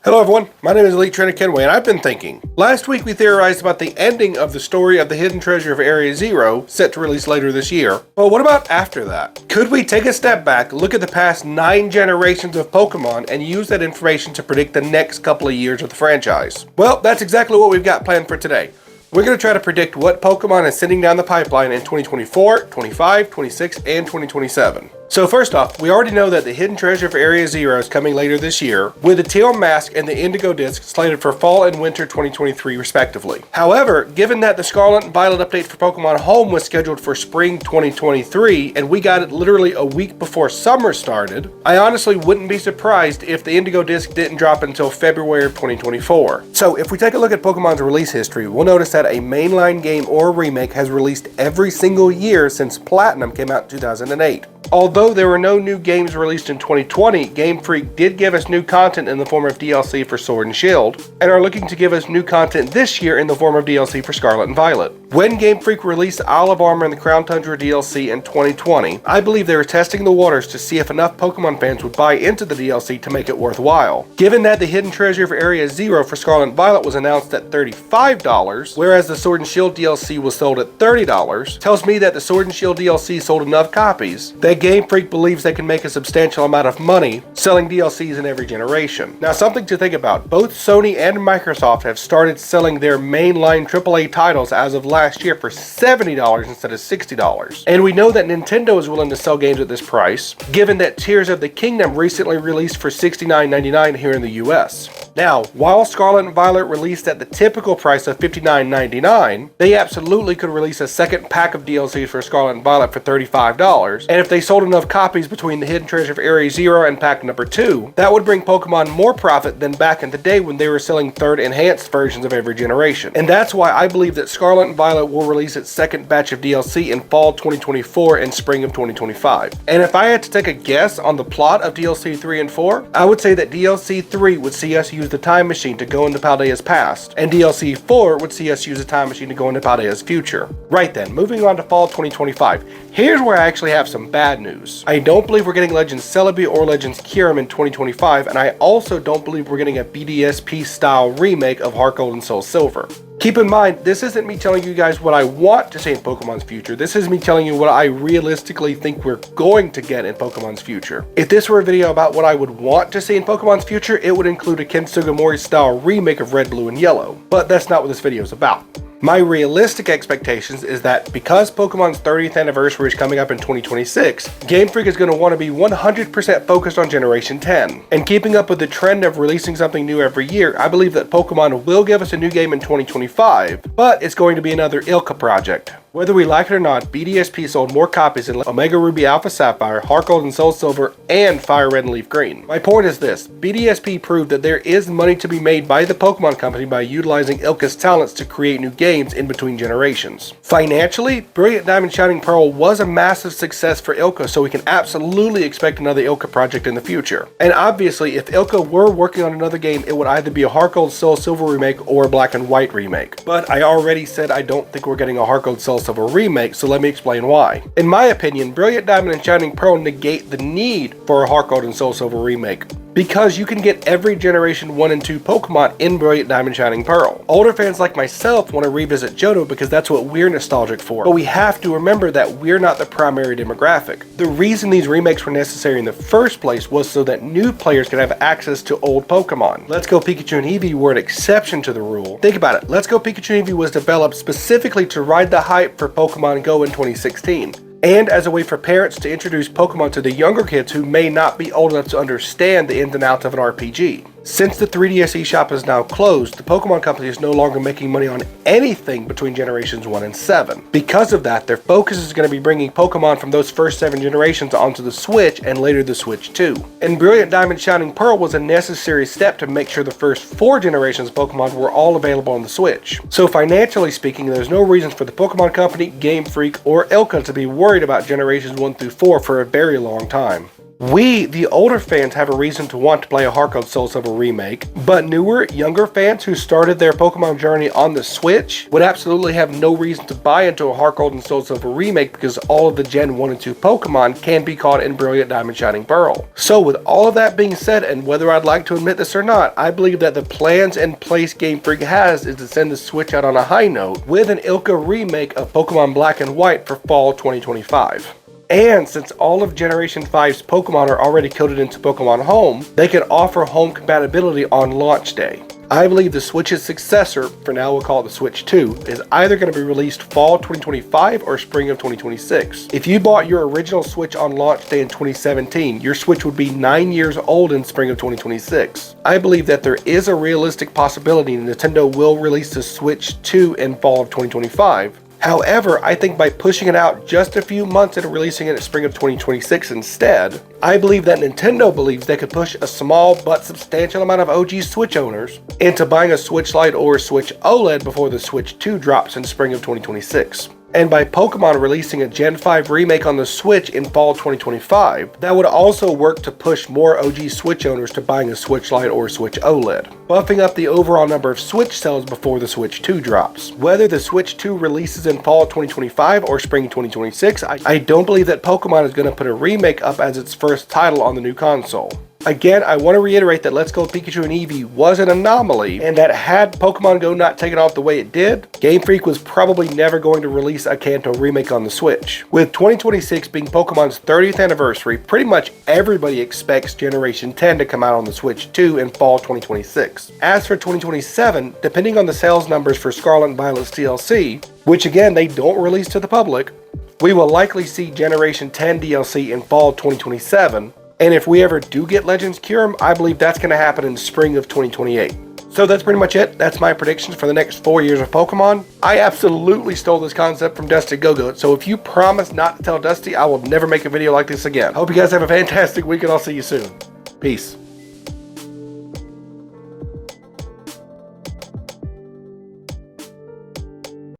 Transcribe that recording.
Hello everyone, my name is Elite Trainer Kenway and I've been thinking. Last week we theorized about the ending of the story of the hidden treasure of Area Zero, set to release later this year. But what about after that? Could we take a step back, look at the past 9 generations of Pokemon, and use that information to predict the next couple of years of the franchise? Well, that's exactly what we've got planned for today. We're going to try to predict what Pokemon is sending down the pipeline in 2024, 25, 26, and 2027. So first off, we already know that the hidden treasure of Area Zero is coming later this year, with the Teal Mask and the Indigo Disc slated for fall and winter 2023 respectively. However, given that the Scarlet and Violet update for Pokemon Home was scheduled for spring 2023, and we got it literally a week before summer started, I honestly wouldn't be surprised if the Indigo Disc didn't drop until February of 2024. So if we take a look at Pokemon's release history, we'll notice that a mainline game or remake has released every single year since Platinum came out in 2008. Although there were no new games released in 2020, Game Freak did give us new content in the form of DLC for Sword and Shield, and are looking to give us new content this year in the form of DLC for Scarlet and Violet. When Game Freak released Isle of Armor and the Crown Tundra DLC in 2020, I believe they were testing the waters to see if enough Pokemon fans would buy into the DLC to make it worthwhile. Given that the hidden treasure of Area Zero for Scarlet and Violet was announced at $35, whereas the Sword and Shield DLC was sold at $30, tells me that the Sword and Shield DLC sold enough copies that Game Freak believes they can make a substantial amount of money selling DLCs in every generation. Now, something to think about, both Sony and Microsoft have started selling their mainline AAA titles as of last year for $70 instead of $60. And we know that Nintendo is willing to sell games at this price, given that Tears of the Kingdom recently released for $69.99 here in the US. Now, while Scarlet and Violet released at the typical price of $59.99, they absolutely could release a second pack of DLCs for Scarlet and Violet for $35, and if they sold enough copies between the hidden treasure of Area Zero and pack number 2, that would bring Pokemon more profit than back in the day when they were selling third enhanced versions of every generation. And that's why I believe that Scarlet and Violet will release its second batch of DLC in fall 2024 and spring of 2025. And if I had to take a guess on the plot of DLC 3 and 4, I would say that DLC 3 would see us use the time machine to go into Paldea's past, and DLC 4 would see us use the time machine to go into Paldea's future. Right then, moving on to fall 2025, here's where I actually have some bad news. I don't believe we're getting Legends Celebi or Legends Kyurem in 2025, and I also don't believe we're getting a BDSP style remake of Heart Gold and Soul Silver. Keep in mind, this isn't me telling you guys what I want to see in Pokemon's future. This is me telling you what I realistically think we're going to get in Pokemon's future. If this were a video about what I would want to see in Pokemon's future, it would include a Ken Sugimori style remake of Red, Blue, and Yellow. But that's not what this video is about. My realistic expectations is that because Pokemon's 30th anniversary is coming up in 2026, Game Freak is going to want to be 100% focused on Generation 10. And keeping up with the trend of releasing something new every year, I believe that Pokemon will give us a new game in 2025, but it's going to be another ILCA project. Whether we like it or not, BDSP sold more copies than Omega Ruby Alpha Sapphire, Heart Gold and Soul Silver, and Fire Red and Leaf Green. My point is this, BDSP proved that there is money to be made by the Pokemon Company by utilizing ILCA's talents to create new games in between generations. Financially, Brilliant Diamond Shining Pearl was a massive success for ILCA, so we can absolutely expect another ILCA project in the future. And obviously, if ILCA were working on another game, it would either be a Heart Gold Soul Silver remake or a Black and White remake. But I already said I don't think we're getting a Heart Gold Soul Silver remake, so let me explain why. In my opinion, Brilliant Diamond and Shining Pearl negate the need for a Heart Gold and Soul Silver remake, because you can get every Generation 1 and 2 Pokemon in Brilliant Diamond Shining Pearl. Older fans like myself want to revisit Johto because that's what we're nostalgic for, but we have to remember that we're not the primary demographic. The reason these remakes were necessary in the first place was so that new players could have access to old Pokemon. Let's Go Pikachu and Eevee were an exception to the rule. Think about it, Let's Go Pikachu and Eevee was developed specifically to ride the hype for Pokemon Go in 2016. And as a way for parents to introduce Pokemon to the younger kids who may not be old enough to understand the ins and outs of an RPG. Since the 3DS eShop is now closed, the Pokemon Company is no longer making money on anything between Generations 1 and 7. Because of that, their focus is going to be bringing Pokemon from those first 7 generations onto the Switch and later the Switch 2. And Brilliant Diamond Shining Pearl was a necessary step to make sure the first 4 generations of Pokemon were all available on the Switch. So financially speaking, there's no reason for the Pokemon Company, Game Freak, or ILCA to be worried about Generations 1 through 4 for a very long time. We, the older fans, have a reason to want to play a Heart Gold Soul Silver remake, but newer, younger fans who started their Pokemon journey on the Switch would absolutely have no reason to buy into a Heart Gold and Soul Silver remake because all of the Gen 1 and 2 Pokemon can be caught in Brilliant Diamond Shining Pearl. So with all of that being said, and whether I'd like to admit this or not, I believe that the plans and place Game Freak has is to send the Switch out on a high note with an ILCA remake of Pokemon Black and White for fall 2025. And since all of Generation 5's Pokemon are already coded into Pokemon Home, they can offer home compatibility on launch day. I believe the Switch's successor, for now we'll call it the Switch 2, is either going to be released fall 2025 or spring of 2026. If you bought your original Switch on launch day in 2017, your Switch would be 9 years old in spring of 2026. I believe that there is a realistic possibility Nintendo will release the Switch 2 in fall of 2025. However, I think by pushing it out just a few months and releasing it in spring of 2026 instead, I believe that Nintendo believes they could push a small but substantial amount of OG Switch owners into buying a Switch Lite or Switch OLED before the Switch 2 drops in spring of 2026. And by Pokemon releasing a Gen 5 remake on the Switch in fall 2025, that would also work to push more OG Switch owners to buying a Switch Lite or Switch OLED, buffing up the overall number of Switch sales before the Switch 2 drops. Whether the Switch 2 releases in fall 2025 or spring 2026, I don't believe that Pokemon is going to put a remake up as its first title on the new console. Again, I want to reiterate that Let's Go Pikachu and Eevee was an anomaly, and that had Pokemon Go not taken off the way it did, Game Freak was probably never going to release a Kanto remake on the Switch. With 2026 being Pokemon's 30th anniversary, pretty much everybody expects Generation 10 to come out on the Switch 2 in fall 2026. As for 2027, depending on the sales numbers for Scarlet and Violet's DLC, which again they don't release to the public, we will likely see Generation 10 DLC in fall 2027. And if we ever do get Legends Kyurem, I believe that's going to happen in the spring of 2028. So that's pretty much it. That's my predictions for the next 4 years of Pokemon. I absolutely stole this concept from Dusty Gogoat, so if you promise not to tell Dusty, I will never make a video like this again. Hope you guys have a fantastic week and I'll see you soon. Peace.